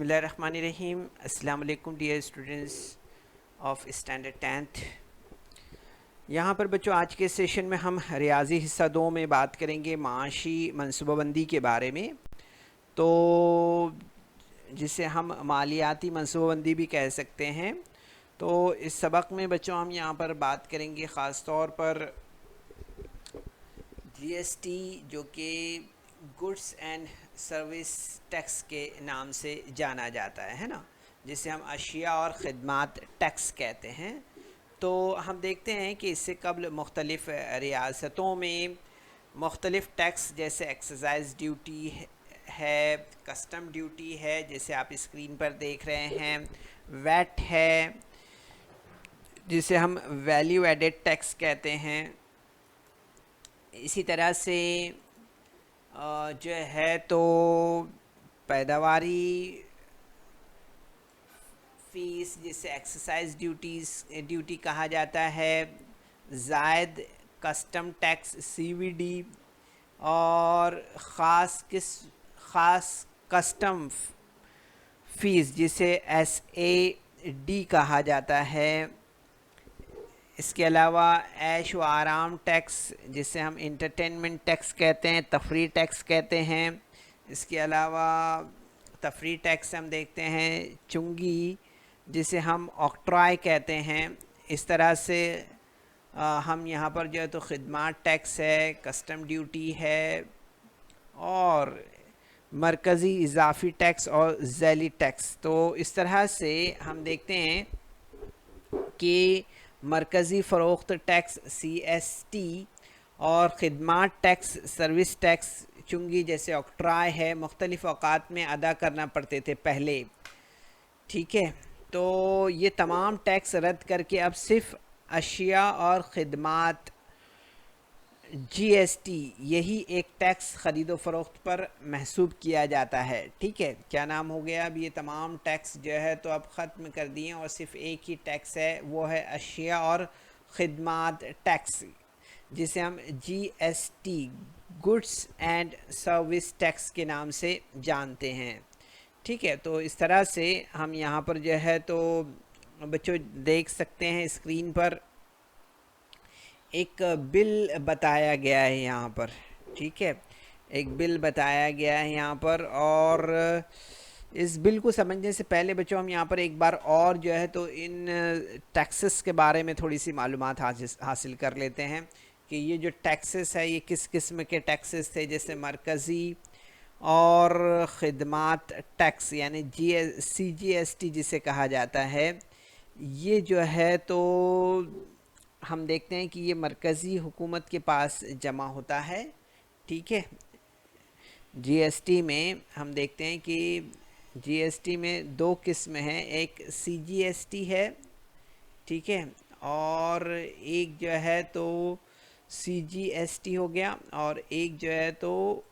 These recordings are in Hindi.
बिस्मिल्लाहिर्रहमानिर्रहीम। अस्सलाम वालेकुम dear students of standard 10th। यहाँ पर बच्चों आज के सेशन में हम रियाजी हिस्सा 2 में बात करेंगे माशी मनसूबाबंदी के बारे में, तो जिसे हम मालियाती मनसूबाबंदी भी कह सकते हैं। तो इस सबक में बच्चों हम यहाँ पर बात करेंगे ख़ास तौर पर जीएसटी, जो कि गुड्स एंड सर्विस टैक्स के नाम से जाना जाता है ना, जिसे हम अशिया और ख़िदमात टैक्स कहते हैं। तो हम देखते हैं कि इससे कबल मुख्तलिफ़ रियासतों में मुख्तलिफ़ टैक्स जैसे एक्साइज़ ड्यूटी है, कस्टम ड्यूटी है जैसे आप स्क्रीन पर देख रहे हैं, वैट है जिसे हम वैल्यू एडेड टैक्स कहते हैं। इसी तरह से जो है तो पैदावारी फ़ीस जिसे एक्साइज ड्यूटी कहा जाता है, ज़ायद कस्टम टैक्स सीवीडी और ख़ास कस्टम फ़ीस जिसे एसएडी कहा जाता है। इसके अलावा ऐश व आराम टैक्स जिसे हम इंटरटेनमेंट टैक्स कहते हैं, तफरी टैक्स कहते हैं। इसके अलावा तफरी टैक्स हम देखते हैं चुंगी जिसे हम ऑक्ट्रॉय कहते हैं। इस तरह से हम यहाँ पर जो है तो ख़िदमात टैक्स है, कस्टम ड्यूटी है और मरकज़ी इजाफ़ी टैक्स और ज़ैली टैक्स। तो इस तरह से हम देखते हैं कि मरकज़ी फ़रोख्त टैक्स CST और ख़िदमात टैक्स, सर्विस टैक्स चुंगी जैसे ऑक्ट्रॉय है, मुख्तलिफ़ औक़ात में अदा करना पड़ते थे पहले। ठीक है, तो ये तमाम टैक्स रद्द करके अब सिर्फ़ अशिया और ख़िदमात GST यही एक टैक्स ख़रीदो फ़रोख्त पर महसूब किया जाता है। ठीक है, क्या नाम हो गया, अब ये तमाम टैक्स जो है तो अब ख़त्म कर दिए और सिर्फ एक ही टैक्स है, वो है अशिया और ख़िदमात टैक्स जिसे हम GST goods and service tax के नाम से जानते हैं। ठीक है, तो इस तरह से हम यहाँ पर जो है तो बच्चों देख सकते हैं स्क्रीन पर एक बिल बताया गया है यहाँ पर। ठीक है, एक बिल बताया गया है यहाँ पर, और इस बिल को समझने से पहले बच्चों हम यहाँ पर एक बार और जो है तो इन टैक्सेस के बारे में थोड़ी सी मालूमात हासिल कर लेते हैं कि ये जो टैक्सेस है ये किस किस्म के टैक्सेस थे। जैसे मरकज़ी और ख़िदमात टैक्स यानी CGST जिसे कहा जाता है, ये जो है तो हम देखते हैं कि ये मरकज़ी हुकूमत के पास जमा होता है। ठीक है, GST में हम देखते हैं कि GST में 2 किस्म हैं, एक CGST है, ठीक है, और एक जो है तो CGST हो गया, और एक जो है तो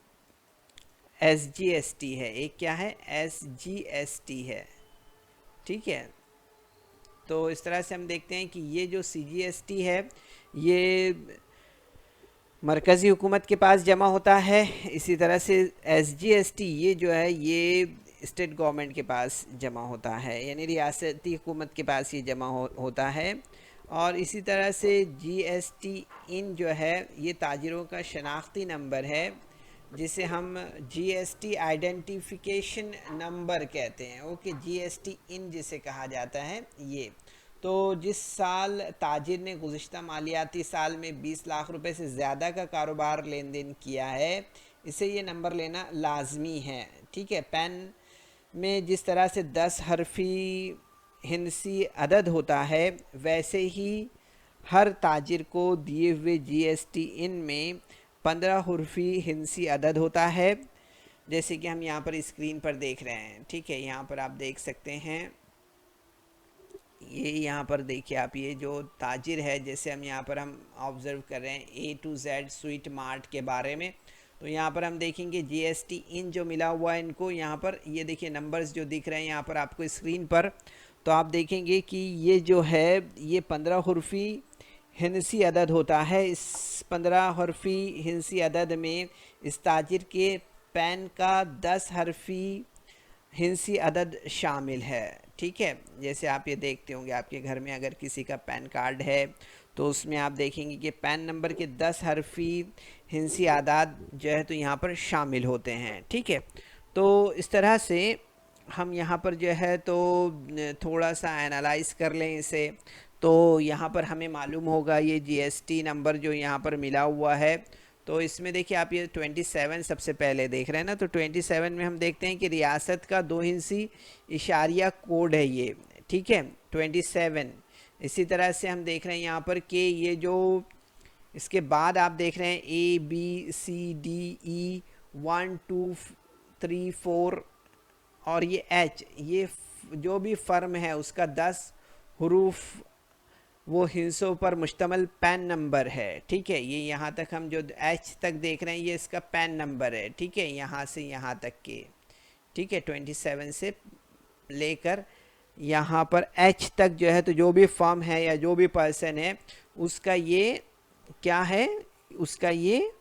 SGST है। एक क्या है, SGST है। ठीक है, तो इस तरह से हम देखते हैं कि ये जो CGST है ये मरकज़ी हुकूमत के पास जमा होता है। इसी तरह से SGST ये जो है ये स्टेट गवर्नमेंट के पास जमा होता है, यानी रियासती हुकूमत के पास ये जमा होता है। और इसी तरह से GST इन जो है ये ताजिरों का शनाख्ती नंबर है जिसे हम GST आइडेंटिफिकेशन नंबर कहते हैं। ओके, GST इन जिसे कहा जाता है ये। तो जिस साल ताजिर ने गुज़िश्ता मालियाती साल में 20 लाख रुपए से ज़्यादा का कारोबार लेन देन किया है, इसे ये नंबर लेना लाजमी है। ठीक है, पेन में जिस तरह से 10 हरफी हिंसी अदद होता है, वैसे ही हर ताजिर को दिए हुए GST इन में 15 हरफी हिंसी अदद होता है, जैसे कि हम यहाँ पर स्क्रीन पर देख रहे हैं। ठीक है, यहाँ पर आप देख सकते हैं, ये यहाँ पर देखिए आप, ये जो ताजिर है जैसे हम यहाँ पर हम ऑब्ज़र्व कर रहे हैं A to Z sweet mart के बारे में। तो यहाँ पर हम देखेंगे GST इन जो मिला हुआ है इनको, यहाँ पर ये देखिए नंबर्स जो दिख रहे हैं यहाँ पर आपको स्क्रीन पर, तो आप देखेंगे कि ये जो है ये 15 हरफी हिंसी अदद होता है। इस 15 हरफी हिंसी अदद में इस ताजिर के पैन का 10 हरफी हिंसी अदद शामिल है। ठीक है, जैसे आप ये देखते होंगे आपके घर में अगर किसी का पैन कार्ड है तो उसमें आप देखेंगे कि पैन नंबर के 10 हरफी हिंसी आदाद जो है तो यहाँ पर शामिल होते हैं। ठीक है, तो इस तरह से हम यहाँ पर जो है तो थोड़ा सा एनालाइज कर लें इसे, तो यहाँ पर हमें मालूम होगा ये जीएसटी नंबर जो यहाँ पर मिला हुआ है, तो इसमें देखिए आप ये 27 सबसे पहले देख रहे हैं ना, तो 27 में हम देखते हैं कि रियासत का 2 हिंसी इशारिया कोड है ये। ठीक है, 27। इसी तरह से हम देख रहे हैं यहाँ पर कि ये जो इसके बाद आप देख रहे हैं ABCDE 1 2 3 4 और ये H, ये जो भी फर्म है उसका 10 हरूफ वो हिंसों पर मुश्तमल पैन नंबर है। ठीक है, ये यहाँ तक हम जो H तक देख रहे हैं ये इसका पैन नंबर है। ठीक है, यहाँ से यहाँ तक के, ठीक है, 27 से लेकर यहाँ पर H तक जो है तो जो भी फर्म है या जो भी पर्सन है उसका ये क्या है, उसका ये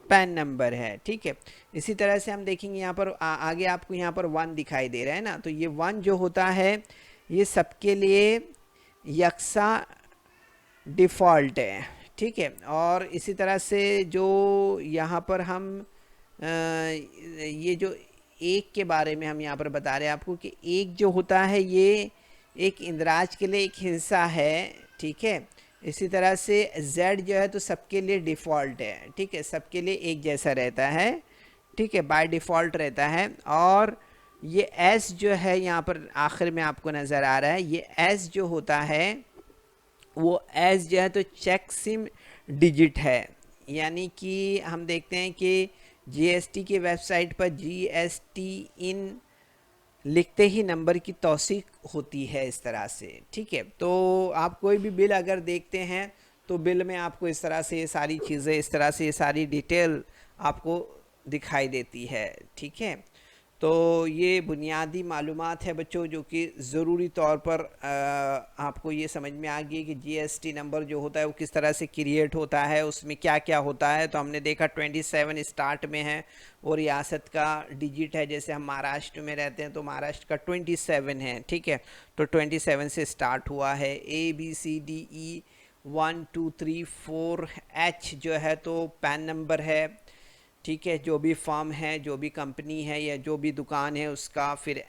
पैन नंबर है। ठीक है, इसी तरह से हम देखेंगे यहाँ पर आगे आपको यहाँ पर 1 दिखाई दे रहा है ना, तो ये 1 जो होता है ये सबके लिए यकसा डिफ़ॉल्ट है। ठीक है, और इसी तरह से जो यहाँ पर हम ये जो एक के बारे में हम यहाँ पर बता रहे हैं आपको कि एक जो होता है ये एक इंदराज के लिए एक हिंसा है। ठीक है, इसी तरह से Z जो है तो सबके लिए डिफ़ॉल्ट है। ठीक है, सबके लिए एक जैसा रहता है। ठीक है, बाय डिफ़ॉल्ट रहता है। और ये S जो है यहाँ पर आखिर में आपको नज़र आ रहा है, ये S जो होता है वो S जो है तो चेक सिम डिजिट है, यानी कि हम देखते हैं कि जीएसटी की वेबसाइट पर GST इन लिखते ही नंबर की तौसीक होती है इस तरह से। ठीक है, तो आप कोई भी बिल अगर देखते हैं तो बिल में आपको इस तरह से ये सारी चीज़ें, इस तरह से ये सारी डिटेल आपको दिखाई देती है। ठीक है, तो ये बुनियादी मालूमात है बच्चों जो कि ज़रूरी तौर पर आपको ये समझ में आ गई कि जीएसटी नंबर जो होता है वो किस तरह से क्रिएट होता है, उसमें क्या क्या होता है। तो हमने देखा 27 स्टार्ट में है और रियासत का डिजिट है, जैसे हम महाराष्ट्र में रहते हैं तो महाराष्ट्र का 27 है। ठीक है, तो 27 से स्टार्ट हुआ है। ABCDE 1 2 3 4 H जो है तो पैन नंबर है। ठीक है, जो भी फर्म है, जो भी कंपनी है या जो भी दुकान है उसका। फिर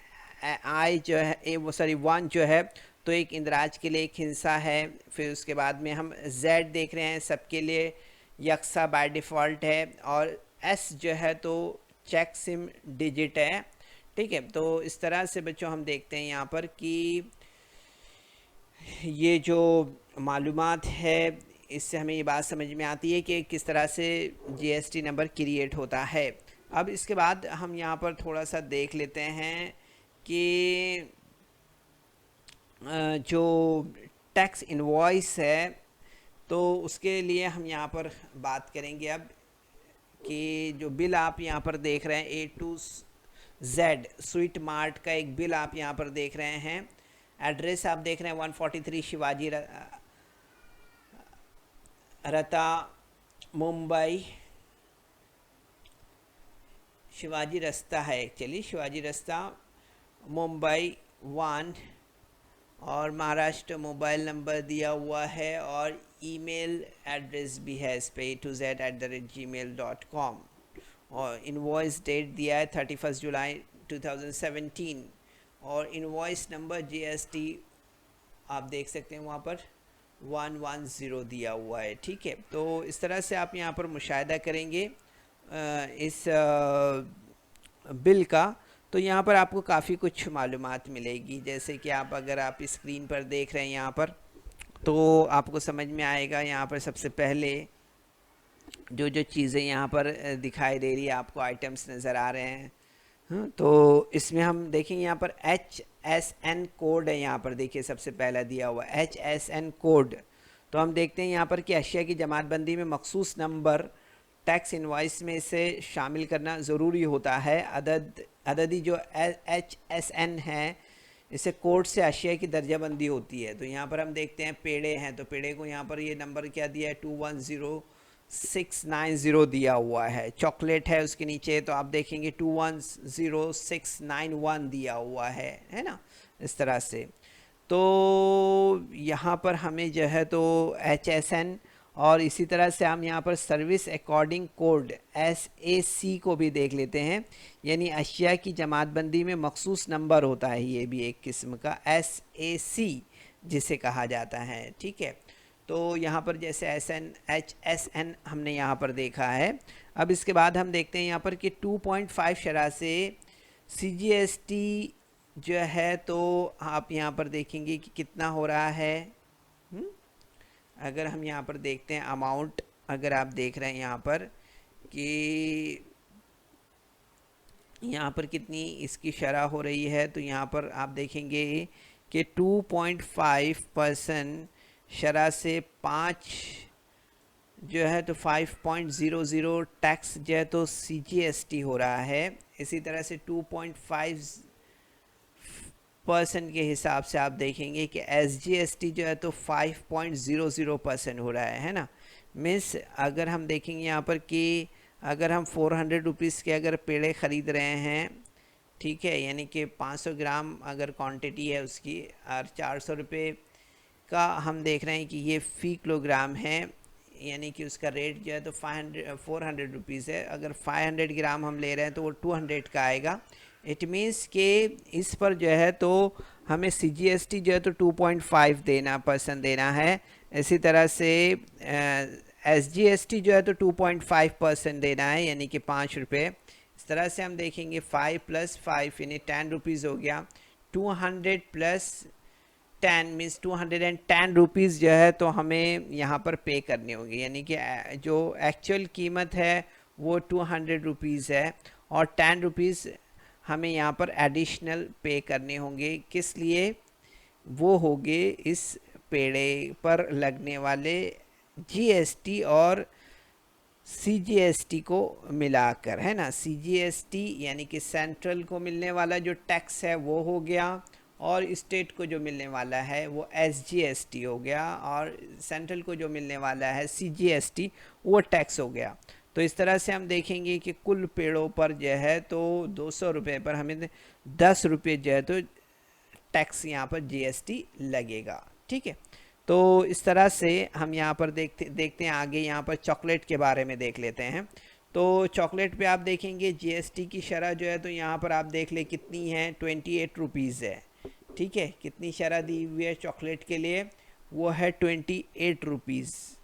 I जो है वो सॉरी 1 जो है तो एक इंदराज के लिए एक हिंसा है। फिर उसके बाद में हम Z देख रहे हैं, सबके लिए यकसा बाय डिफ़ॉल्ट है। और S जो है तो चेक सिम डिजिट है। ठीक है, तो इस तरह से बच्चों हम देखते हैं यहाँ पर कि ये जो मालूमात है इससे हमें ये बात समझ में आती है कि किस तरह से जीएसटी नंबर क्रिएट होता है। अब इसके बाद हम यहाँ पर थोड़ा सा देख लेते हैं कि जो टैक्स इनवॉइस है तो उसके लिए हम यहाँ पर बात करेंगे अब कि जो बिल आप यहाँ पर देख रहे हैं A to Z sweet mart का एक बिल आप यहाँ पर देख रहे हैं। एड्रेस आप देख रहे हैं 143 शिवाजी रता मुंबई, शिवाजी रास्ता है एक्चुअली, शिवाजी रास्ता मुंबई 1, और महाराष्ट्र मोबाइल नंबर दिया हुआ है और ईमेल एड्रेस भी है इस पे a2z@gmail.com, और इनवॉइस डेट दिया है 31 जुलाई 2017, और इनवॉइस नंबर GST आप देख सकते हैं वहाँ पर 110 दिया हुआ है। ठीक है, तो इस तरह से आप यहाँ पर मुशाहिदा करेंगे इस बिल का, तो यहाँ पर आपको काफ़ी कुछ मालूमात मिलेगी। जैसे कि आप अगर आप स्क्रीन पर देख रहे हैं यहाँ पर तो आपको समझ में आएगा। यहाँ पर सबसे पहले जो जो चीज़ें यहाँ पर दिखाई दे रही है आपको, आइटम्स नज़र आ रहे हैं। हाँ, तो इसमें हम देखेंगे यहाँ पर HSN कोड है, यहाँ पर देखिए सबसे पहला दिया हुआ HSN कोड। तो हम देखते हैं यहाँ पर कि अशिया की जमातबंदी में मखसूस नंबर टैक्स इनवॉइस में इसे शामिल करना ज़रूरी होता है। अददी जो HSN है इसे कोड से अशिया की दर्जाबंदी होती है। तो यहाँ पर हम देखते हैं पेड़े हैं, तो पेड़े को यहाँ पर ये नंबर क्या दिया है 210 690 दिया हुआ है, चॉकलेट है उसके नीचे, तो आप देखेंगे 210691 दिया हुआ है ना, इस तरह से। तो यहाँ पर हमें जो है तो HSN और इसी तरह से हम यहाँ पर सर्विस अकॉर्डिंग कोड SAC को भी देख लेते हैं, यानी अशिया की जमातबंदी में मखसूस नंबर होता है, ये भी एक किस्म का SAC जिसे कहा जाता है, ठीक है। तो यहाँ पर जैसे HSN हमने यहाँ पर देखा है। अब इसके बाद हम देखते हैं यहाँ पर कि 2.5 शरह से CGST जो है तो आप यहाँ पर देखेंगे कि कितना हो रहा है। अगर हम यहाँ पर देखते हैं अमाउंट, अगर आप देख रहे हैं यहाँ पर कि यहाँ पर कितनी इसकी शरह हो रही है, तो यहाँ पर आप देखेंगे कि 2.5% शरह से 5 जो है तो 5.00 टैक्स जो है तो CGST हो रहा है। इसी तरह से 2.5% के हिसाब से आप देखेंगे कि SGST जो है तो 5.00% हो रहा है ना। मीन्स अगर हम देखेंगे यहाँ पर कि अगर हम 400 रुपीज़ के अगर पेड़े ख़रीद रहे हैं, ठीक है, यानी कि 500 ग्राम अगर क्वांटिटी है उसकी, और 400 रुपये का हम देख रहे हैं कि ये फ़ी किलोग्राम है, यानी कि उसका रेट जो है तो 400 रुपीज़ है। अगर 500 ग्राम हम ले रहे हैं तो वो 200 का आएगा। इट मीन्स कि इस पर जो है तो हमें CGST जो है तो 2.5 देना है। इसी तरह से SGST जो है तो 2.5% देना है, यानी कि 5 रुपये। इस तरह से हम देखेंगे 5 + 5 यानी 10 रुपीज़ हो गया। 200 + 10 मीन्स 210 रुपीज़ जो है तो हमें यहाँ पर पे करनी होगी, यानी कि जो एक्चुअल कीमत है वो 200 रुपीज़ है और 10 रुपीज़ हमें यहाँ पर एडिशनल पे करने होंगे। किस लिए? वो होंगे इस पेड़े पर लगने वाले GST और CGST को मिलाकर, है ना। CGST यानी कि सेंट्रल को मिलने वाला जो टैक्स है वो हो गया, और स्टेट को जो मिलने वाला है वो SGST हो गया, और सेंट्रल को जो मिलने वाला है CGST वो टैक्स हो गया। तो इस तरह से हम देखेंगे कि कुल पेड़ों पर जो है तो 200 रुपये पर हमें 10 रुपये जो है तो टैक्स यहाँ पर GST लगेगा, ठीक है। तो इस तरह से हम यहाँ पर देखते हैं आगे। यहाँ पर चॉकलेट के बारे में देख लेते हैं। तो चॉकलेट पे आप देखेंगे GST की शरह जो है तो यहाँ पर आप देख ले कितनी है, 28 रुपीज़ है, ठीक है। कितनी शरह दी हुई है चॉकलेट के लिए? वो है 28 रुपीज़,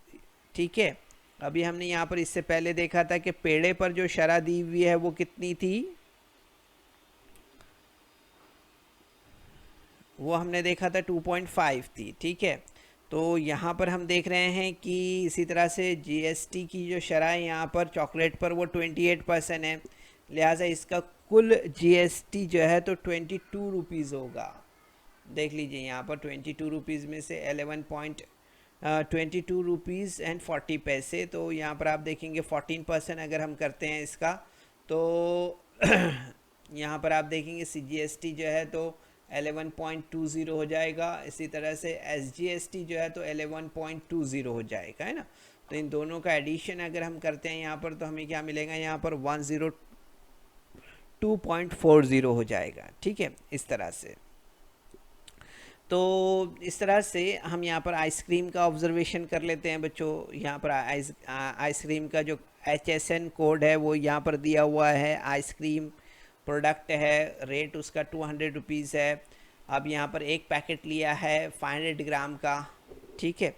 ठीक है। अभी हमने यहाँ पर इससे पहले देखा था कि पेड़े पर जो शरह दी हुई है वो कितनी थी, वो हमने देखा था 2.5 थी, ठीक है। तो यहाँ पर हम देख रहे हैं कि इसी तरह से GST की जो शरह है यहाँ पर चॉकलेट पर वो 28% है, लिहाजा इसका कुल GST जो है तो 22 रुपीज़ होगा। देख लीजिए यहाँ पर 22 रुपीज़ में से 22 रुपीज़ एंड 40 पैसे, तो यहाँ पर आप देखेंगे 14% अगर हम करते हैं इसका, तो यहाँ पर आप देखेंगे CGST जो है तो 11.20 हो जाएगा। इसी तरह से SGST जो है तो 11.20 हो जाएगा, है ना। तो इन दोनों का एडिशन अगर हम करते हैं यहाँ पर तो हमें क्या मिलेगा, यहाँ पर 102.40 हो जाएगा, ठीक है, इस तरह से। तो इस तरह से हम यहाँ पर आइसक्रीम का ऑब्जर्वेशन कर लेते हैं बच्चों। यहाँ पर आइसक्रीम का जो HSN कोड है वो यहाँ पर दिया हुआ है। आइसक्रीम प्रोडक्ट है, रेट उसका 200 रुपीज़ है। अब यहाँ पर एक पैकेट लिया है 500 ग्राम का, ठीक है।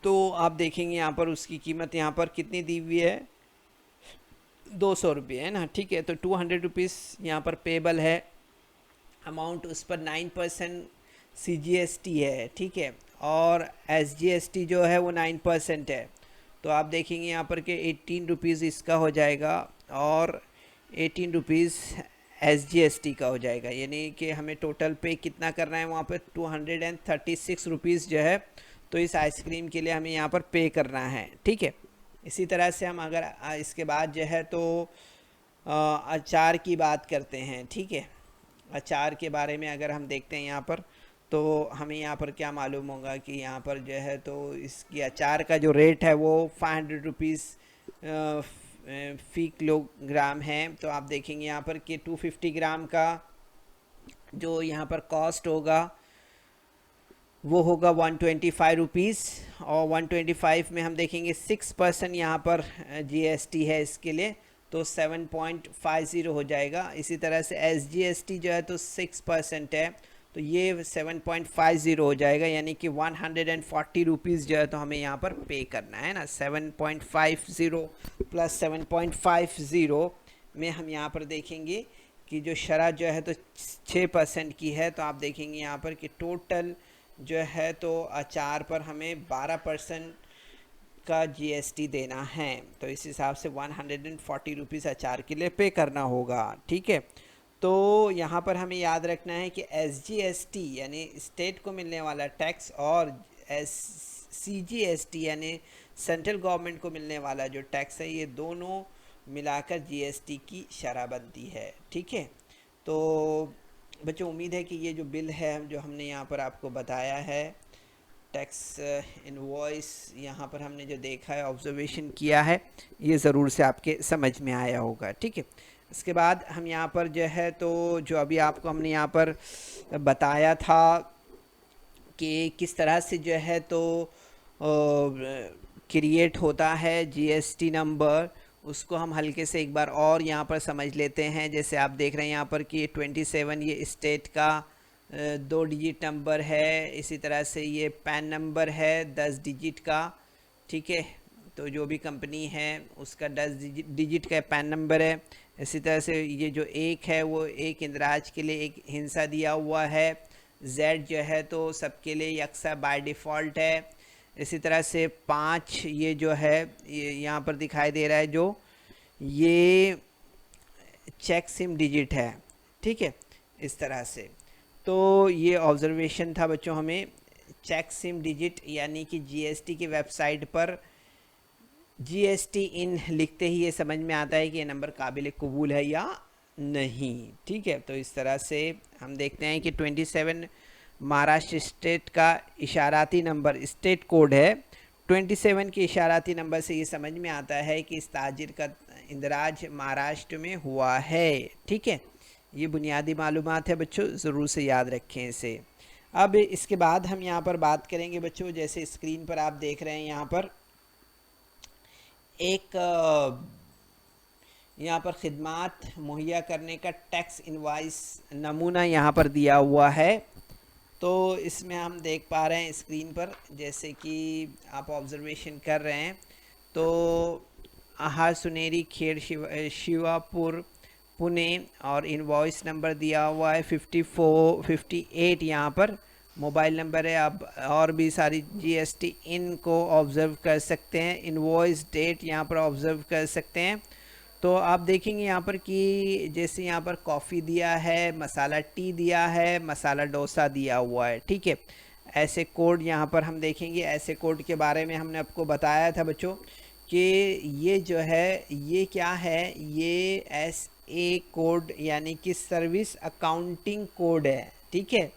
तो आप देखेंगे यहाँ पर उसकी कीमत यहाँ पर कितनी दी हुई है, 200 रुपये, है ना, ठीक है। तो 200 रुपीज़ यहाँ पर पेबल है अमाउंट, उस पर 9% CGST है, ठीक है, और SGST जो है वो 9% है। तो आप देखेंगे यहाँ पर कि 18 रुपीज़ इसका हो जाएगा और 18 रुपीज़ SGST का हो जाएगा, यानी कि हमें टोटल पे कितना करना है वहाँ पर 236 रुपीज़ जो है तो इस आइसक्रीम के लिए हमें यहाँ पर पे करना है, ठीक है। इसी तरह से हम अगर इसके बाद जो है तो अचार की बात करते हैं, ठीक है। अचार के बारे में अगर हम देखते हैं यहाँ पर, तो हमें यहाँ पर क्या मालूम होगा कि यहाँ पर जो है तो इसकी अचार का जो रेट है वो 500 रुपीज़ फ़ी किलोग्राम है। तो आप देखेंगे यहाँ पर कि 250 ग्राम का जो यहाँ पर कॉस्ट होगा वो होगा 125 रुपीज़, और 125 में हम देखेंगे 6% यहाँ पर जीएसटी है इसके लिए, तो 7.50 हो जाएगा। इसी तरह से एसजीएसटी जो है तो 6% है, तो ये 7.50 हो जाएगा, यानी कि 140 रुपीज़ जो है तो हमें यहाँ पर पे करना है ना। 7.50 प्लस 7.50 में हम यहाँ पर देखेंगे कि जो शरह जो है तो 6% की है, तो आप देखेंगे यहाँ पर कि टोटल जो है तो अचार पर हमें 12% का जीएसटी देना है। तो इस हिसाब से 140 रुपीज़ अचार के लिए पे करना होगा, ठीक है। तो यहाँ पर हमें याद रखना है कि एसजीएसटी यानी स्टेट को मिलने वाला टैक्स और सीजीएसटी यानी सेंट्रल गवर्नमेंट को मिलने वाला जो टैक्स है, ये दोनों मिलाकर जीएसटी की शरह बनती है, ठीक है। तो बच्चों उम्मीद है कि ये जो बिल है जो हमने यहाँ पर आपको बताया है, टैक्स इनवॉइस यहाँ पर हमने जो देखा है, ऑब्जर्वेशन किया है, ये ज़रूर से आपके समझ में आया होगा, ठीक है। इसके बाद हम यहाँ पर जो है तो जो अभी आपको हमने यहाँ पर बताया था कि किस तरह से जो है तो क्रिएट होता है जीएसटी नंबर, उसको हम हल्के से एक बार और यहाँ पर समझ लेते हैं। जैसे आप देख रहे हैं यहाँ पर कि 27 ये स्टेट का 2 डिजिट नंबर है, इसी तरह से ये पैन नंबर है 10 डिजिट का, ठीक है। तो जो भी कंपनी है उसका 10 डिजिट का पैन नंबर है। इसी तरह से ये जो एक है वो एक इंद्राज के लिए एक हिंसा दिया हुआ है, जेड जो है तो सबके लिए यकसा बाय डिफ़ॉल्ट है। इसी तरह से 5 ये जो है ये यहाँ पर दिखाई दे रहा है, जो ये चेक सिम डिजिट है, ठीक है, इस तरह से। तो ये ऑब्जर्वेशन था बच्चों हमें चेक सिम डिजिट, यानी कि जीएसटी की वेबसाइट पर जीएसटी इन लिखते ही ये समझ में आता है कि ये नंबर काबिल कबूल है या नहीं, ठीक है। तो इस तरह से हम देखते हैं कि 27 महाराष्ट्र स्टेट का इशाराती नंबर स्टेट कोड है। 27 के इशाराती नंबर से ये समझ में आता है कि इस ताजिर का इंदराज महाराष्ट्र में हुआ है, ठीक है। ये बुनियादी मालूमात है बच्चों, ज़रूर से याद रखें इसे। अब इसके बाद हम यहाँ पर बात करेंगे बच्चों, जैसे स्क्रीन पर आप देख रहे हैं यहाँ पर एक यहाँ पर खिदमात मुहैया करने का टैक्स इनवाइस नमूना यहाँ पर दिया हुआ है। तो इसमें हम देख पा रहे हैं स्क्रीन पर, जैसे कि आप ऑब्जर्वेशन कर रहे हैं, तो आहार सुनेरी खेड़ शिवापुर पुणे, और इनवॉइस नंबर दिया हुआ है 5458 यहाँ पर मोबाइल नंबर है। आप और भी सारी जीएसटी इन को ऑब्ज़र्व कर सकते हैं, इनवॉइस डेट यहाँ पर ऑब्ज़र्व कर सकते हैं। तो आप देखेंगे यहाँ पर कि जैसे यहाँ पर कॉफ़ी दिया है, मसाला टी दिया है, मसाला डोसा दिया हुआ है, ठीक है। ऐसे कोड यहाँ पर हम देखेंगे। ऐसे कोड के बारे में हमने आपको बताया था बच्चों कि ये जो है ये क्या है, ये SA कोड यानी कि सर्विस अकाउंटिंग कोड है, ठीक है।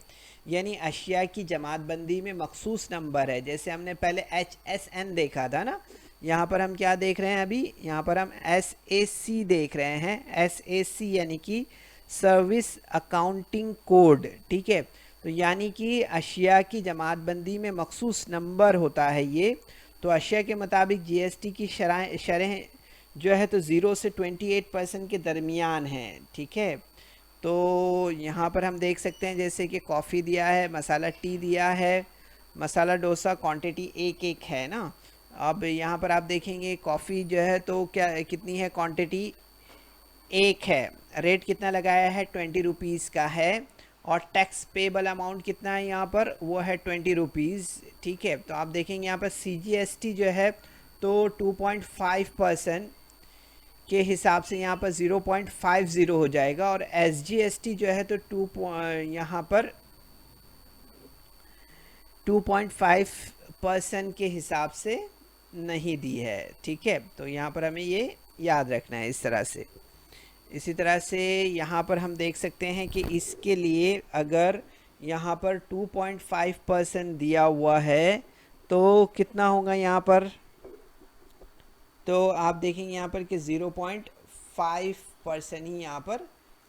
यानी अशिया की जमातबंदी में मखसूस नंबर है। जैसे हमने पहले HSN देखा था ना, यहाँ पर हम क्या देख रहे हैं अभी, यहाँ पर हम SAC देख रहे हैं। SAC यानी कि सर्विस अकाउंटिंग कोड, ठीक है। तो यानी कि अशिया की जमातबंदी में मखसूस नंबर होता है ये। तो अशिया के मुताबिक जीएसटी की शरह जो है तो 0 से 28% के दरमियान है, ठीक है। तो यहाँ पर हम देख सकते हैं जैसे कि कॉफ़ी दिया है, मसाला टी दिया है, मसाला डोसा क्वांटिटी 1 है ना। अब यहाँ पर आप देखेंगे कॉफ़ी जो है तो क्या कितनी है, क्वांटिटी 1 है, रेट कितना लगाया है 20 रुपीज़ का है, और टैक्स पेबल अमाउंट कितना है यहाँ पर, वो है 20 रुपीज़, ठीक है। तो आप देखेंगे यहाँ पर सीजीएसटी जो है तो 2.5% के हिसाब से यहाँ पर 0.50 हो जाएगा, और एसजीएसटी जो है तो यहाँ पर 2.5% के हिसाब से नहीं दी है, ठीक है। तो यहाँ पर हमें ये याद रखना है इस तरह से। इसी तरह से यहाँ पर हम देख सकते हैं कि इसके लिए अगर यहाँ पर 2.5% दिया हुआ है, तो कितना होगा यहाँ पर? तो आप देखेंगे यहाँ पर कि 0.5% ही यहाँ पर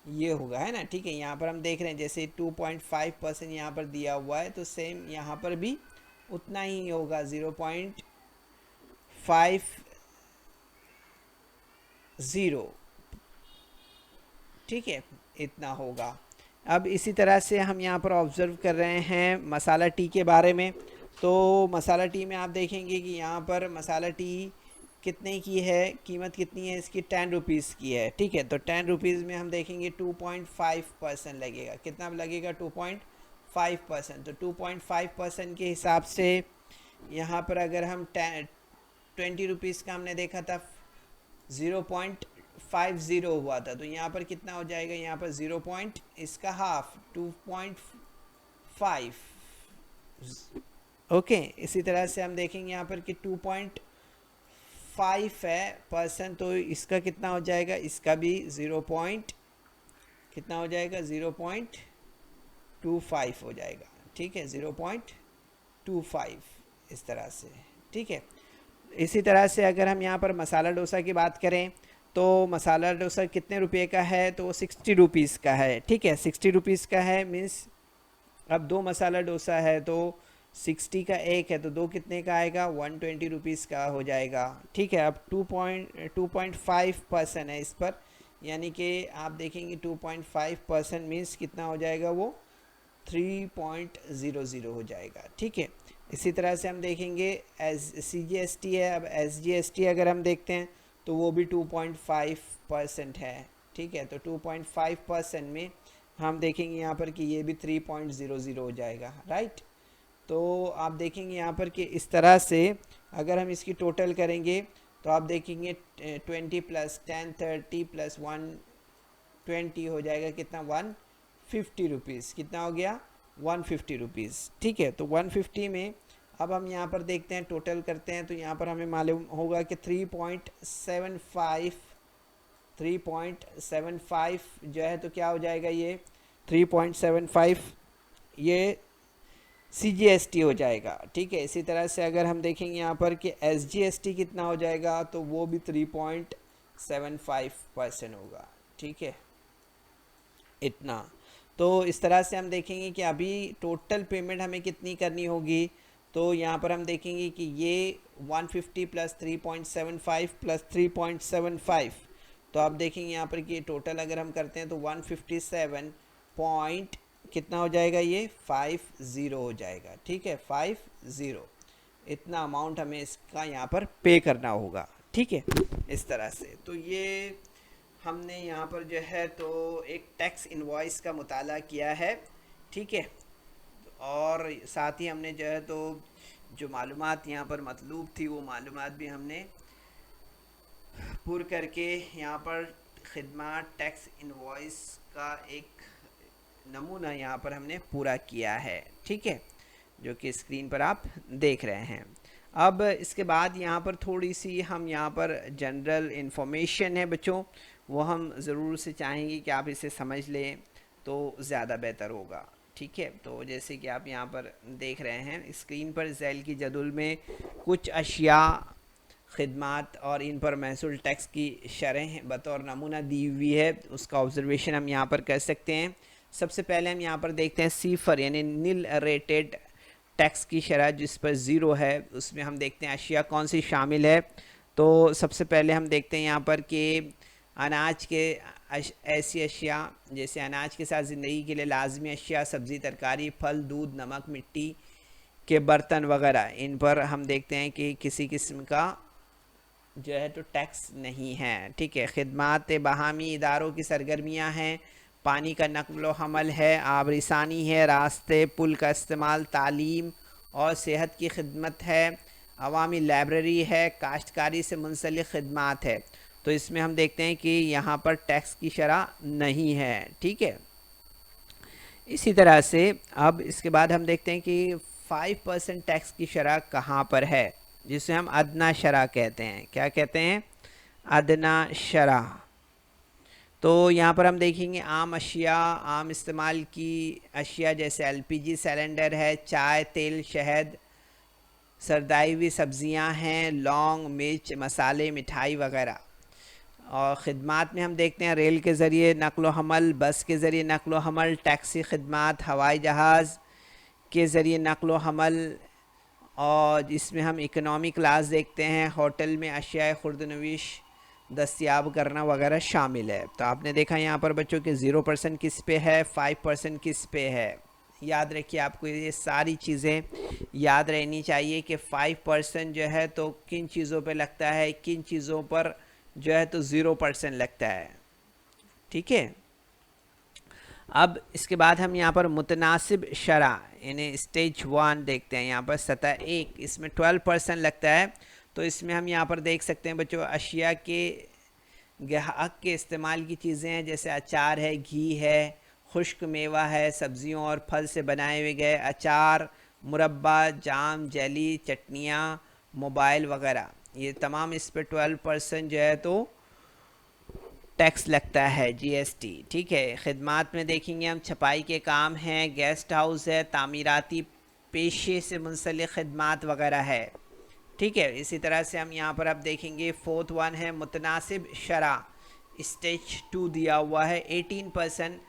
ये होगा, है ना। ठीक है, यहाँ पर हम देख रहे हैं जैसे 2.5% यहाँ पर दिया हुआ है, तो सेम यहाँ पर भी उतना ही होगा, 0.50। ठीक है, इतना होगा। अब इसी तरह से हम यहाँ पर ऑब्ज़र्व कर रहे हैं मसाला टी के बारे में। तो मसाला टी में आप देखेंगे कि यहाँ पर मसाला टी कितने की है, कीमत कितनी है इसकी, 10 रुपीज़ की है। ठीक है, तो 10 रुपीज़ में हम देखेंगे 2.5% लगेगा। कितना लगेगा? 2.5%। तो 2.5% के हिसाब से यहाँ पर अगर हम 20 रुपीज़ का हमने देखा था 0.50 हुआ था, तो यहाँ पर कितना हो जाएगा? यहाँ पर 0 पॉइंट इसका हाफ 2.5। ओके, इसी तरह से हम देखेंगे यहाँ पर कि 2.5 है परसेंट, तो इसका कितना हो जाएगा? इसका भी 0 पॉइंट कितना हो जाएगा? 0.25 हो जाएगा। ठीक है, 0.25 इस तरह से। ठीक है, इसी तरह से अगर हम यहाँ पर मसाला डोसा की बात करें, तो मसाला डोसा कितने रुपए का है? तो 60 रुपीज़ का है। ठीक है, 60 रुपीज़ का है, मीन्स अब 2 मसाला डोसा है तो 60 का एक है, तो 2 कितने का आएगा? 120 रुपीज़ का हो जाएगा। ठीक है, अब 2.5% है इस पर, यानी कि आप देखेंगे 2.5% मीन्स कितना हो जाएगा? वो 3.00 हो जाएगा। ठीक है, इसी तरह से हम देखेंगे एस CGST है। अब SGST अगर हम देखते हैं तो वो भी 2.5% है। ठीक है, तो 2.5% में हम देखेंगे यहाँ पर कि ये भी 3.00 हो जाएगा, राइट। तो आप देखेंगे यहाँ पर कि इस तरह से अगर हम इसकी टोटल करेंगे तो आप देखेंगे 20 + 10 30 + 120 हो जाएगा कितना? 150 रुपीज़। कितना हो गया? 150 रुपीज़। ठीक है, तो 150 में अब हम यहाँ पर देखते हैं, टोटल करते हैं, तो यहाँ पर हमें मालूम होगा कि 3.75 जो है, तो क्या हो जाएगा? ये 3.75 ये CGST हो जाएगा। ठीक है, इसी तरह से अगर हम देखेंगे यहाँ पर कि SGST कितना हो जाएगा, तो वो भी 3.75% होगा। ठीक है, इतना। तो इस तरह से हम देखेंगे कि अभी टोटल पेमेंट हमें कितनी करनी होगी। तो यहाँ पर हम देखेंगे कि ये 150 + 3.75 + 3.75, तो आप देखेंगे यहाँ पर कि टोटल अगर हम करते हैं तो 157 पॉइंट कितना हो जाएगा? ये 50 हो जाएगा। ठीक है, 50, इतना अमाउंट हमें इसका यहाँ पर पे करना होगा। ठीक है, इस तरह से। तो ये हमने यहाँ पर जो है तो एक टैक्स इनवॉइस का मुताला किया है। ठीक है, और साथ ही हमने जो है तो जो मालूमात यहाँ पर मतलूब थी वो मालूमात भी हमने पूर करके यहाँ पर खिदमत टैक्स इनवॉइस का एक नमूना यहाँ पर हमने पूरा किया है। ठीक है, जो कि स्क्रीन पर आप देख रहे हैं। अब इसके बाद यहाँ पर थोड़ी सी हम यहाँ पर जनरल इन्फॉर्मेशन है बच्चों, वो हम ज़रूर से चाहेंगे कि आप इसे समझ लें तो ज़्यादा बेहतर होगा। ठीक है, तो जैसे कि आप यहाँ पर देख रहे हैं स्क्रीन पर झैल की जदुल में कुछ अशिया, खिदमात और इन पर महसूल टैक्स की शरह बतौर नमूना दी हुई है, उसका ऑब्जर्वेशन हम यहाँ पर कर सकते हैं। सबसे पहले हम यहाँ पर देखते हैं सिफर यानी नील रेटेड टैक्स की शरह जिस पर 0 है, उसमें हम देखते हैं अशिया कौन सी शामिल है। तो सबसे पहले हम देखते हैं यहाँ पर कि अनाज के ऐसी अशिया जैसे अनाज के साथ ज़िंदगी के लिए लाजमी अशिया, सब्ज़ी, तरकारी, फल, दूध, नमक, मिट्टी के बर्तन वगैरह, इन पर हम देखते हैं कि किसी किस्म का जो है तो टैक्स नहीं है। ठीक है, खिदमात बहामी इदारों की सरगर्मियाँ हैं, पानी का नक़्ल हमल है, आबरिसानी है, रास्ते पुल का इस्तेमाल, तालीम और सेहत की खिदमत है, अवामी लाइब्रेरी है, काश्तकारी से मुंसलिक खिदमात है। तो इसमें हम देखते हैं कि यहाँ पर टैक्स की शरह नहीं है। ठीक है, इसी तरह से अब इसके बाद हम देखते हैं कि 5% टैक्स की शरह कहाँ पर है, जिसे हम अदना शरह कहते हैं। क्या कहते हैं? अदना शरह। तो यहाँ पर हम देखेंगे आम अशिया, आम इस्तेमाल की अशिया जैसे एलपीजी सिलेंडर है, चाय, तेल, शहद, सरदाई हुई सब्जियाँ हैं, लौंग, मिर्च, मसाले, मिठाई वगैरह। और ख़िदमात में हम देखते हैं रेल के ज़रिए नक़्ल व हमल, बस के ज़रिए नक़्ल व हमल, टैक्सी ख़िदमात, हवाई जहाज़ के ज़रिए नक़्ल व हमल। और इसमें हम इकनॉमी क्लास देखते हैं, होटल में अशिया खुर्दनविश दस्तियाब करना वगैरह शामिल है। तो आपने देखा यहाँ पर बच्चों के 0% किस पे है, 5% किस पे है। याद रखिए, आपको ये सारी चीज़ें याद रहनी चाहिए कि 5% जो है तो किन चीज़ों पे लगता है, किन चीज़ों पर जो है तो 0% लगता है। ठीक है। अब इसके बाद हम यहाँ पर मुतनासिब शरा यानी स्टेज 1 देखते हैं। यहाँ पर सतह 1 इसमें 12% लगता है। तो इसमें हम यहाँ पर देख सकते हैं बच्चों, अशिया के ग्राहक के इस्तेमाल की चीज़ें हैं, जैसे अचार है, घी है, खुश्क मेवा है, सब्जियों और फल से बनाए हुए गए अचार, मुरब्बा, जाम, जेली, चटनियाँ, मोबाइल वगैरह। ये तमाम इस पर 12% जो है तो टैक्स लगता है, जीएसटी। ठीक है। ख़िदमात में देखेंगे हम छपाई के काम हैं, गेस्ट हाउस है, तामीराती पेशे से मुंसलिक ख़िदमात वगैरह है। ठीक है। इसी तरह से हम यहाँ पर अब देखेंगे 4th 1 है मुतनासिब शरा, स्टेज 2 दिया हुआ है। 18%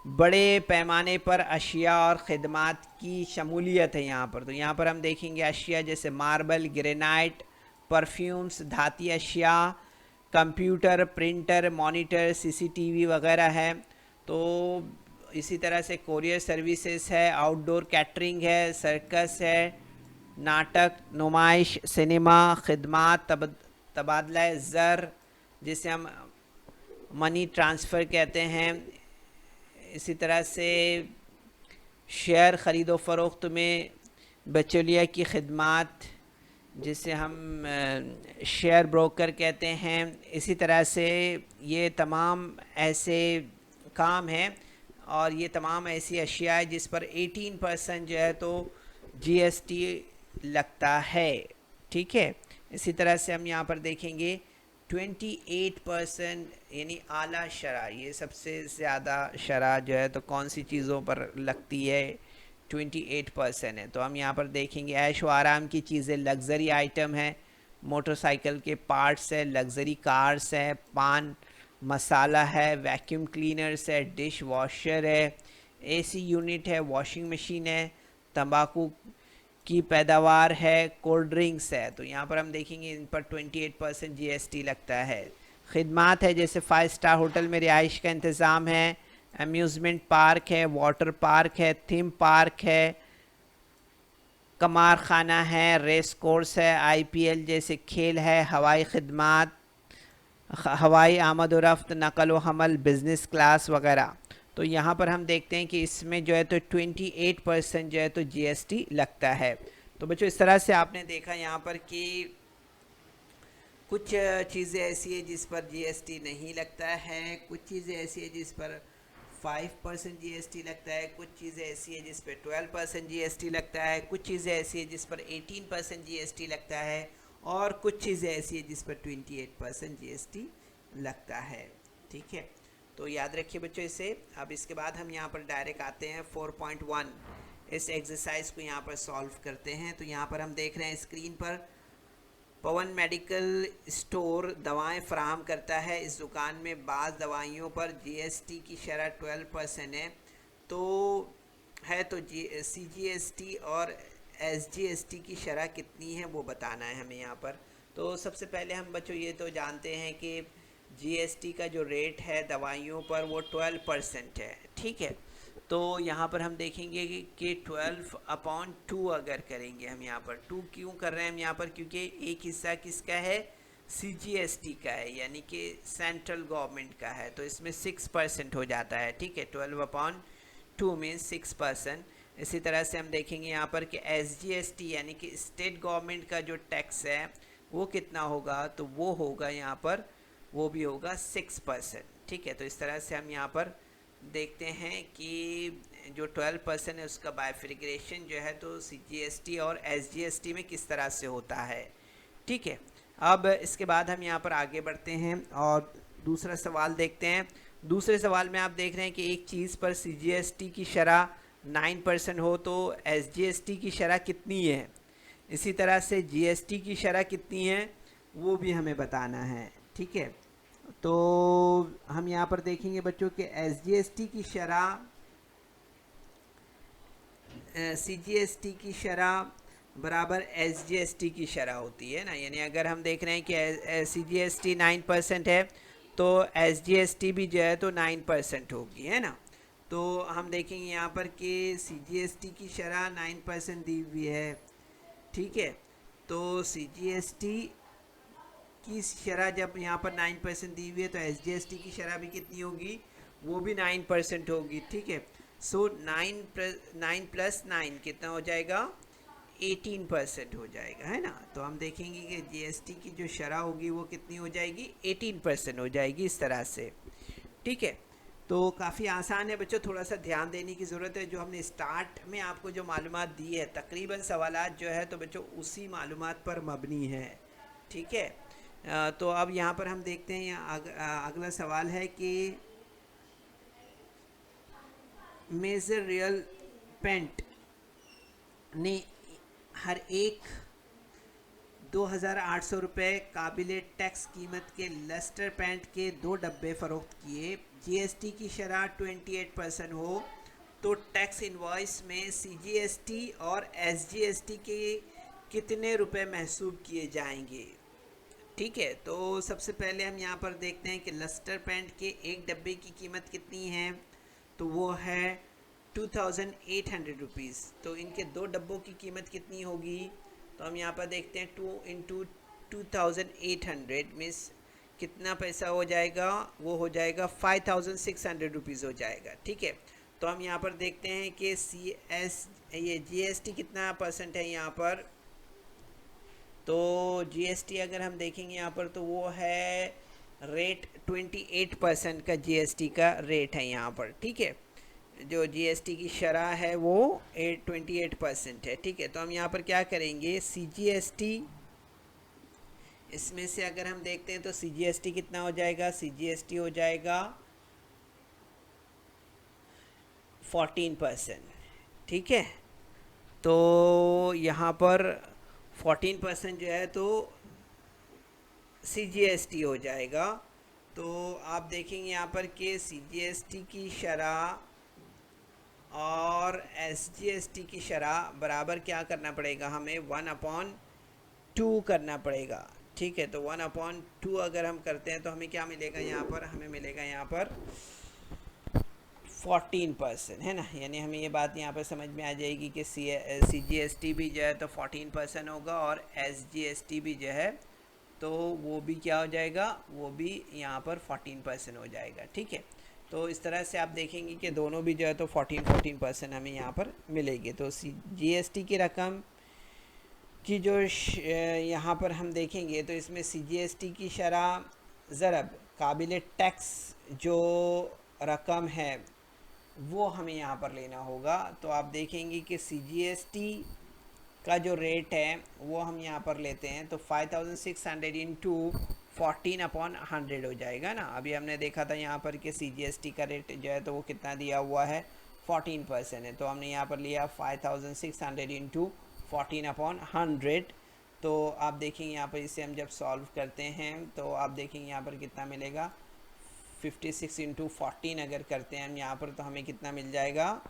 बड़े पैमाने पर अशिया और ख़िदमात की शमूलियत है यहाँ पर। तो यहाँ पर हम देखेंगे अशिया जैसे मार्बल, ग्रेनाइट, परफ्यूम्स, धाती अशिया, कंप्यूटर, प्रिंटर, मॉनिटर, सीसीटीवी वगैरह है। तो इसी तरह से कोरियर सर्विसेज है, आउटडोर कैटरिंग है, सर्कस है, नाटक, नुमाइश, सिनेमा, ख़िदमात, तबादला ज़र जिसे हम मनी ट्रांसफ़र कहते हैं। इसी तरह से शेयर ख़रीदो फ़रोख्त में बचौलिया की ख़िदमात जिसे हम शेयर ब्रोकर कहते हैं। इसी तरह से ये तमाम ऐसे काम हैं और ये तमाम ऐसी अशिया है जिस पर 18% जो है तो जीएसटी लगता है। ठीक है। इसी तरह से हम यहाँ पर देखेंगे 28% यानी आला शरा, ये सबसे ज़्यादा शरा जो है तो कौन सी चीज़ों पर लगती है, 28% है। तो हम यहाँ पर देखेंगे ऐश व आराम की चीज़ें, लग्जरी आइटम है, मोटरसाइकिल के पार्ट्स है, लग्जरी कार्स है, पान मसाला है, वैक्यूम क्लीनर्स है, डिश वॉशर है, एसी यूनिट है, वॉशिंग मशीन है, तंबाकू की पैदावार है, कोल्ड ड्रिंक्स है। तो यहाँ पर हम देखेंगे इन पर 28% जीएसटी लगता है। ख़िदमात है जैसे 5 स्टार होटल में रिहाइश का इंतज़ाम है, अम्यूज़मेंट पार्क है, वाटर पार्क है, थीम पार्क है, कमार खाना है, रेस कोर्स है, आईपीएल जैसे खेल है, हवाई ख़िदमात, हवाई आमद व रफ्त, नकल व हमल, बिज़नेस क्लास वगैरह। तो यहाँ पर हम देखते हैं कि इसमें जो है तो 28% जो है तो जीएसटी लगता है। तो बच्चों इस तरह से आपने देखा यहाँ पर कि कुछ चीज़ें ऐसी है जिस पर जीएसटी नहीं लगता है, कुछ चीज़ें ऐसी है जिस पर 5% जीएसटी लगता है, कुछ चीज़ें ऐसी है जिस पर 12% जीएसटी लगता है, कुछ चीज़ें ऐसी है जिस पर 18% जीएसटी लगता है और कुछ चीज़ें ऐसी है जिस पर 28% जीएसटी लगता है। ठीक है। तो याद रखिए बच्चों इसे। अब इसके बाद हम यहाँ पर डायरेक्ट आते हैं 4.1, इस एक्सरसाइज को यहाँ पर सॉल्व करते हैं। तो यहाँ पर हम देख रहे हैं स्क्रीन पर पवन मेडिकल स्टोर दवाएं फराहम करता है। इस दुकान में बाज़ दवाइयों पर जीएसटी की शरह 12% है। तो सीजीएसटी और एसजीएसटी की शरह कितनी है वो बताना है हमें यहाँ पर। तो सबसे पहले हम बच्चों ये तो जानते हैं कि जीएसटी का जो रेट है दवाइयों पर वो 12% है। ठीक है। तो यहाँ पर हम देखेंगे कि 12/2 अगर करेंगे हम यहाँ पर 2 क्यों कर रहे हैं हम यहाँ पर, क्योंकि एक हिस्सा किसका है, सीजीएसटी का है यानी कि सेंट्रल गवर्नमेंट का है। तो इसमें 6% हो जाता है। ठीक है। 12/2 मीन्स 6%। इसी तरह से हम देखेंगे यहाँ पर कि एसजीएसटी यानी कि स्टेट गवर्नमेंट का जो टैक्स है वो कितना होगा, तो वो होगा यहाँ पर, वो भी होगा 6%। ठीक है। तो इस तरह से हम यहाँ पर देखते हैं कि जो 12% है उसका बाइफिकेशन जो है तो सीजीएसटी और एसजीएसटी में किस तरह से होता है। ठीक है। अब इसके बाद हम यहाँ पर आगे बढ़ते हैं और दूसरा सवाल देखते हैं। दूसरे सवाल में आप देख रहे हैं कि एक चीज़ पर CGST की शरह 9% हो तो SGST की शरह कितनी है। इसी तरह से GST की शरह कितनी है वो भी हमें बताना है, ठीक है। तो हम यहाँ पर देखेंगे बच्चों के SGST की शरह, CGST की शरह बराबर SGST की शरह होती है ना। यानी अगर हम देख रहे हैं कि CGST 9% है तो SGST भी जो है तो 9% होगी, है ना। तो हम देखेंगे यहाँ पर कि CGST की शरह 9% दी हुई है, ठीक है। तो CGST की शरह जब यहाँ पर 9% दी हुई है तो SGST की शरह भी कितनी होगी, वो भी 9% होगी, ठीक है। सो 9 प्लस 9 कितना हो जाएगा, 18% हो जाएगा, है ना। तो हम देखेंगे कि GST की जो शरह होगी वो कितनी हो जाएगी, 18% हो जाएगी, इस तरह से, ठीक है। तो काफ़ी आसान है बच्चों, थोड़ा सा ध्यान देने की ज़रूरत है। जो हमने स्टार्ट में आपको जो मालूमात दी है तकरीबन सवालात जो है तो बच्चों उसी मालूमात पर मबनी है, ठीक है। तो अब यहाँ पर हम देखते हैं, यहाँ अगला सवाल है कि मेजर रियल पेंट ने हर एक 2,800 रुपये काबिल टैक्स कीमत के लस्टर पैंट के 2 डब्बे फ़रोख्त किए। GST की शरह 28% हो तो टैक्स इनवॉइस में CGST और SGST के कितने रुपए महसूब किए जाएंगे, ठीक है। तो सबसे पहले हम यहाँ पर देखते हैं कि लस्टर पैंट के एक डब्बे की कीमत कितनी है, तो वो है 2,800 रुपीज़। तो इनके 2 डब्बों की कीमत कितनी होगी, तो हम यहाँ पर देखते हैं 2 इंटू 2,800 मीन्स कितना पैसा हो जाएगा, वो हो जाएगा 5,600 रुपीज़ हो जाएगा, ठीक है। तो हम यहाँ पर देखते हैं कि ये GST कितना परसेंट है यहाँ पर, तो GST अगर हम देखेंगे यहाँ पर तो वो है रेट 28% का GST का रेट है यहाँ पर, ठीक है। जो GST की शरह है वो 28% है, ठीक है। तो हम यहाँ पर क्या करेंगे, CGST इसमें से अगर हम देखते हैं तो CGST कितना हो जाएगा, CGST हो जाएगा 14%, ठीक है। तो यहाँ पर 14% जो है तो CGST हो जाएगा। तो आप देखेंगे यहाँ पर कि CGST की शरह और SGST की शरह बराबर क्या करना पड़ेगा, हमें 1/2 करना पड़ेगा, ठीक है। तो 1/2 अगर हम करते हैं तो हमें क्या मिलेगा यहाँ पर, हमें मिलेगा यहाँ पर 14%, है ना। यानी हमें ये बात यहाँ पर समझ में आ जाएगी कि CGST भी जो है तो 14% होगा और SGST भी जो है तो वो भी क्या हो जाएगा, वो भी यहाँ पर 14% हो जाएगा, ठीक है। तो इस तरह से आप देखेंगे कि दोनों भी जो है तो 14% हमें यहाँ पर मिलेगी। तो GST की रकम की जो यहाँ पर हम देखेंगे तो इसमें CGST की शरह ज़रब काबिल टैक्स जो रकम है वो हमें यहाँ पर लेना होगा। तो आप देखेंगे कि CGST का जो रेट है वो हम यहाँ पर लेते हैं तो 5,600 इंटू 14/100 हो जाएगा ना। अभी हमने देखा था यहाँ पर कि CGST का रेट जो है तो वो कितना दिया हुआ है, 14% है। तो हमने यहाँ पर लिया 5,600 इंटू 14/100। तो आप देखेंगे यहाँ पर इसे हम जब सॉल्व करते हैं तो आप देखेंगे यहाँ पर कितना मिलेगा, 56 इंटू 14 अगर करते हैं हम यहाँ पर तो हमें कितना मिल जाएगा,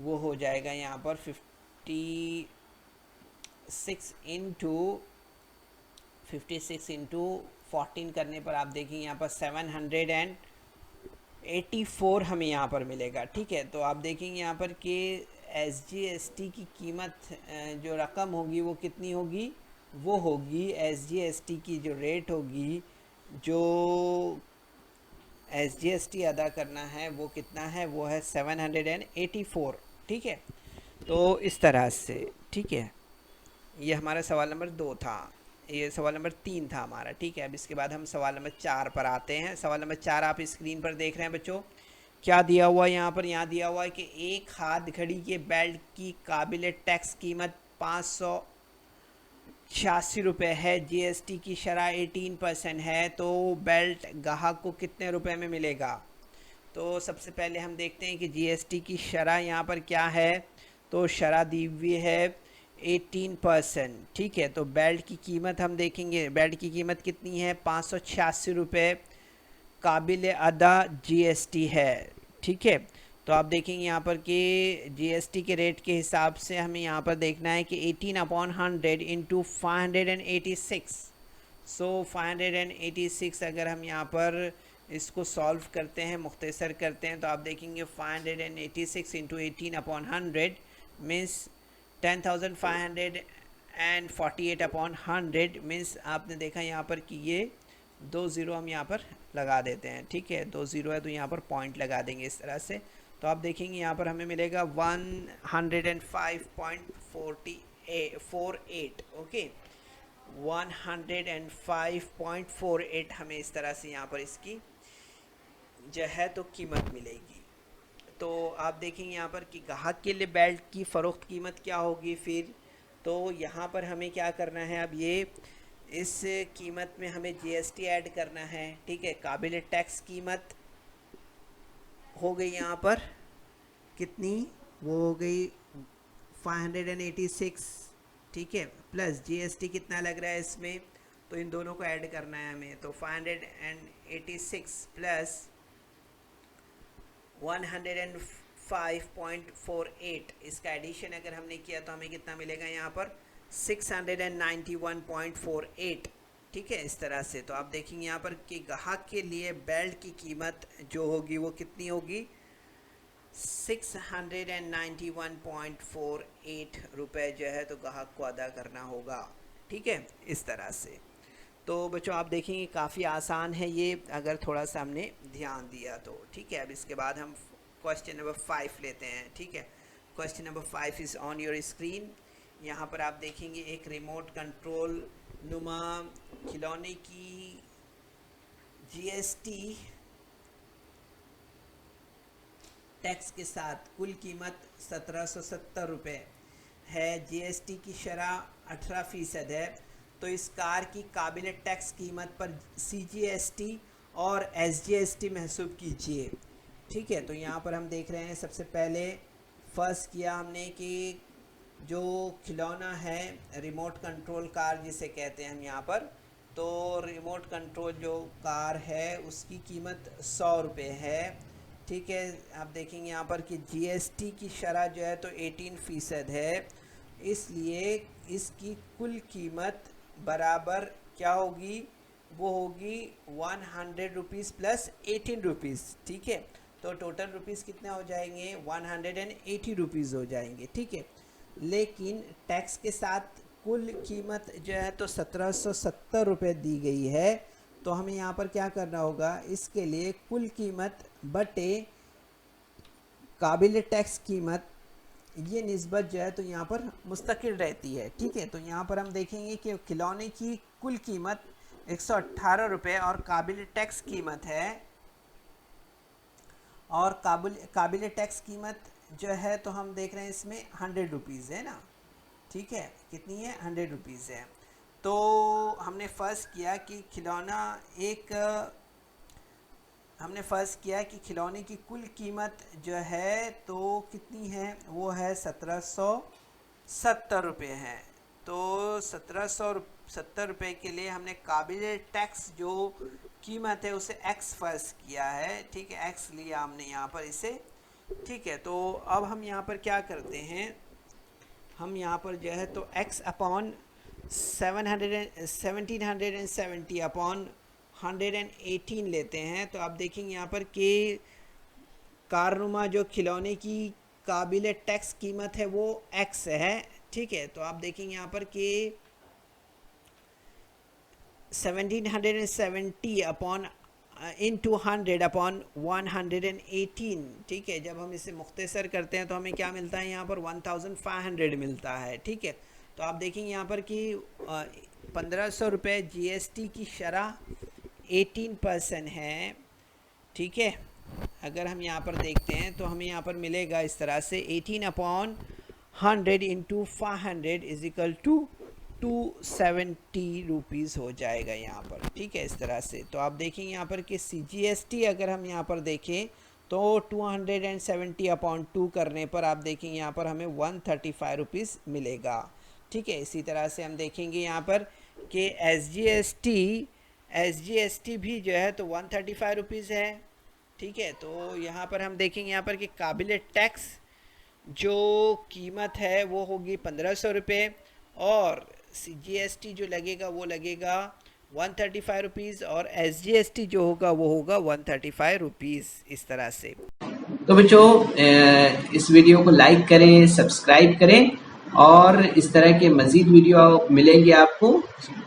वो हो जाएगा यहाँ पर 56 इंटू 14 करने पर आप देखेंगे यहाँ पर 784 हमें यहाँ पर मिलेगा, ठीक है। तो आप देखेंगे यहाँ पर कि SGST की कीमत जो रकम होगी वो कितनी होगी, वो होगी SGST की जो रेट होगी, जो SGST अदा करना है वो कितना है, वो है 784, ठीक है। तो इस तरह से, ठीक है। ये हमारा सवाल नंबर 2 था, ये सवाल नंबर 3 था हमारा, ठीक है। अब इसके बाद हम सवाल नंबर 4 पर आते हैं। सवाल नंबर 4 आप स्क्रीन पर देख रहे हैं बच्चों, क्या दिया हुआ है यहाँ पर, यहाँ दिया हुआ है कि एक हाथ घड़ी के बेल्ट की काबिल टैक्स कीमत 500 ₹86 है, जीएसटी की शरह 18% है, तो बेल्ट ग्राहक को कितने रुपए में मिलेगा? तो सबसे पहले हम देखते हैं कि जीएसटी की शरह यहाँ पर क्या है। तो शरह दी हुई है 18%, ठीक है। तो बेल्ट की कीमत हम देखेंगे, बेल्ट की कीमत कितनी है? ₹586 काबिल अदा जीएसटी है, ठीक है। तो आप देखेंगे यहाँ पर कि जीएसटी के रेट के हिसाब से हमें यहाँ पर देखना है कि 18/100 इंटू 586। सो 586 अगर हम यहाँ पर इसको सॉल्व करते हैं, मुख्तसर करते हैं, तो आप देखेंगे 586 इंटू 18/100 मीन्स 10,548/100 मीन्स आपने देखा यहाँ पर कि ये 2 ज़ीरो हम यहाँ पर लगा देते हैं, ठीक है। 2 ज़ीरो है तो यहाँ पर पॉइंट लगा देंगे इस तरह से। तो आप देखेंगे यहाँ पर हमें मिलेगा 105.48, ओके। 105.48 हमें इस तरह से यहाँ पर इसकी जो है तो कीमत मिलेगी। तो आप देखेंगे यहाँ पर कि ग्राहक के लिए बेल्ट की फ़रोख्त कीमत क्या होगी फिर। तो यहाँ पर हमें क्या करना है, अब ये इस कीमत में हमें जीएसटी ऐड करना है, ठीक है। काबिल टैक्स कीमत हो गई यहाँ पर कितनी, वो हो गई 586, ठीक है, प्लस जीएसटी कितना लग रहा है इसमें, तो इन दोनों को ऐड करना है हमें। तो 586 प्लस 105.48, इसका एडिशन अगर हमने किया तो हमें कितना मिलेगा यहाँ पर 691.48, ठीक है, इस तरह से। तो आप देखेंगे यहाँ पर कि ग्राहक के लिए बेल्ट की कीमत जो होगी वो कितनी होगी, 691.48 रुपये जो है तो ग्राहक को अदा करना होगा, ठीक है, इस तरह से। तो बच्चों आप देखेंगे काफ़ी आसान है ये, अगर थोड़ा सा हमने ध्यान दिया तो, ठीक है। अब इसके बाद हम क्वेश्चन नंबर 5 लेते हैं, ठीक है। Question number 5 is on your screen. यहाँ पर आप देखेंगे एक रिमोट कंट्रोल नुमा खिलौने की जीएसटी टैक्स के साथ कुल कीमत 1770 रुपये है, जीएसटी की शरह 18% है। तो इस कार की काबिल टैक्स कीमत पर सीजीएसटी और एसजीएसटी महसूब कीजिए, ठीक है। तो यहाँ पर हम देख रहे हैं सबसे पहले फर्स्ट किया हमने कि जो खिलौना है रिमोट कंट्रोल कार जिसे कहते हैं हम यहाँ पर, तो रिमोट कंट्रोल जो कार है उसकी कीमत 100 रुपये है, ठीक है। आप देखेंगे यहाँ पर कि जीएसटी की शरह जो है तो 18% है, इसलिए इसकी कुल कीमत बराबर क्या होगी, वो होगी 100 रुपीज़ प्लस 18 रुपीज़, ठीक है। तो टोटल रुपीज़ कितने हो जाएंगे, 180 रुपीज़ हो जाएंगे, ठीक है। लेकिन टैक्स के साथ कुल कीमत जो है तो 1770 रुपये दी गई है। तो हमें यहाँ पर क्या करना होगा, इसके लिए कुल कीमत बटे काबिल टैक्स कीमत, ये निस्बत जो है तो यहाँ पर मुस्तकिल रहती है, ठीक है। तो यहाँ पर हम देखेंगे कि खिलौने की कुल कीमत 118 रुपये और काबिल टैक्स कीमत है, और काबिल टैक्स कीमत जो है तो हम देख रहे हैं इसमें 100 रुपीज़ है ना, ठीक है। कितनी है, 100 रुपीज़ है। तो हमने फ़र्ज़ किया कि खिलौने की कुल कीमत जो है तो कितनी है, वो है 1770 रुपये है। तो 1770 रुपये के लिए हमने काबिल टैक्स जो कीमत है उसे एक्स फ़र्ज़ किया है, ठीक है, एक्स लिया हमने यहाँ पर इसे, ठीक है। तो अब हम यहाँ पर क्या करते हैं, हम यहाँ पर जो है तो x अपॉन 1770 अपॉन 118 लेते हैं। तो आप देखेंगे यहाँ पर कि कारनुमा जो खिलौने की काबिल टैक्स कीमत है वो x है, ठीक है। तो आप देखेंगे यहाँ पर कि 1770 अपॉन इंटू 100 अपॉन 118, ठीक है। जब हम इसे मुख्तसर करते हैं तो हमें क्या मिलता है, यहाँ पर 1500 मिलता है, ठीक है। तो आप देखेंगे यहाँ पर कि 1500 रुपये जीएसटी की शरह 18% है, ठीक है। अगर हम यहाँ पर देखते हैं तो हमें यहाँ पर मिलेगा इस तरह से 18/100 into 500 is equal to 270 rupees हो जाएगा यहाँ पर, ठीक है। इस तरह से तो आप देखेंगे यहाँ पर कि CGST अगर हम यहाँ पर देखें तो 270/2 करने पर आप देखेंगे यहाँ पर हमें 135 रुपीज़ मिलेगा, ठीक है। इसी तरह से हम देखेंगे यहाँ पर कि SGST भी जो है तो 135 रुपीज़ है, ठीक है। तो यहाँ पर हम देखेंगे यहाँ पर कि काबिल टैक्स जो कीमत है वो होगी 1500 रुपये, और CGST जो लगेगा वो लगेगा 135 रुपीज़, और SGST जो होगा वो होगा 135 रुपीज़, इस तरह से। तो बच्चों इस वीडियो को लाइक करें, सब्सक्राइब करें, और इस तरह के मज़ीद वीडियो मिलेंगे आपको।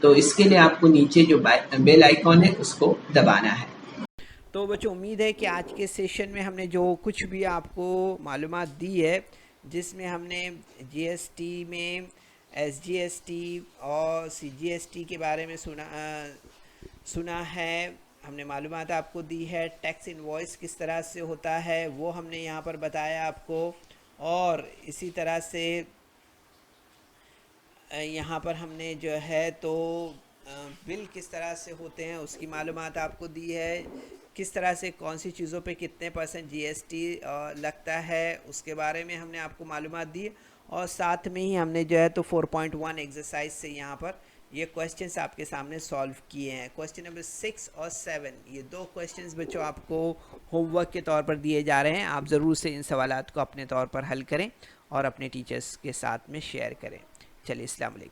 तो इसके लिए आपको नीचे जो बेल आइकॉन है उसको दबाना है। तो बच्चों उम्मीद है कि आज के सेशन में हमने जो कुछ भी आपको मालूमात दी है, जिसमें हमने GST में SGST और CGST के बारे में सुना है, हमने मालूमात आपको दी है। टैक्स इनवॉइस किस तरह से होता है वो हमने यहाँ पर बताया आपको, और इसी तरह से यहाँ पर हमने जो है तो बिल किस तरह से होते हैं उसकी मालूमात आपको दी है, किस तरह से कौन सी चीज़ों पे कितने % GST लगता है उसके बारे में हमने आपको मालूमात दी, और साथ में ही हमने जो है तो 4.1 एक्सरसाइज से यहाँ पर ये क्वेश्चंस आपके सामने सॉल्व किए हैं। क्वेश्चन नंबर 6 और 7, ये 2 क्वेश्चंस बच्चों आपको होमवर्क के तौर पर दिए जा रहे हैं। आप ज़रूर से इन सवालात को अपने तौर पर हल करें और अपने टीचर्स के साथ में शेयर करें। चलिए, अस्सलाम वालेकुम।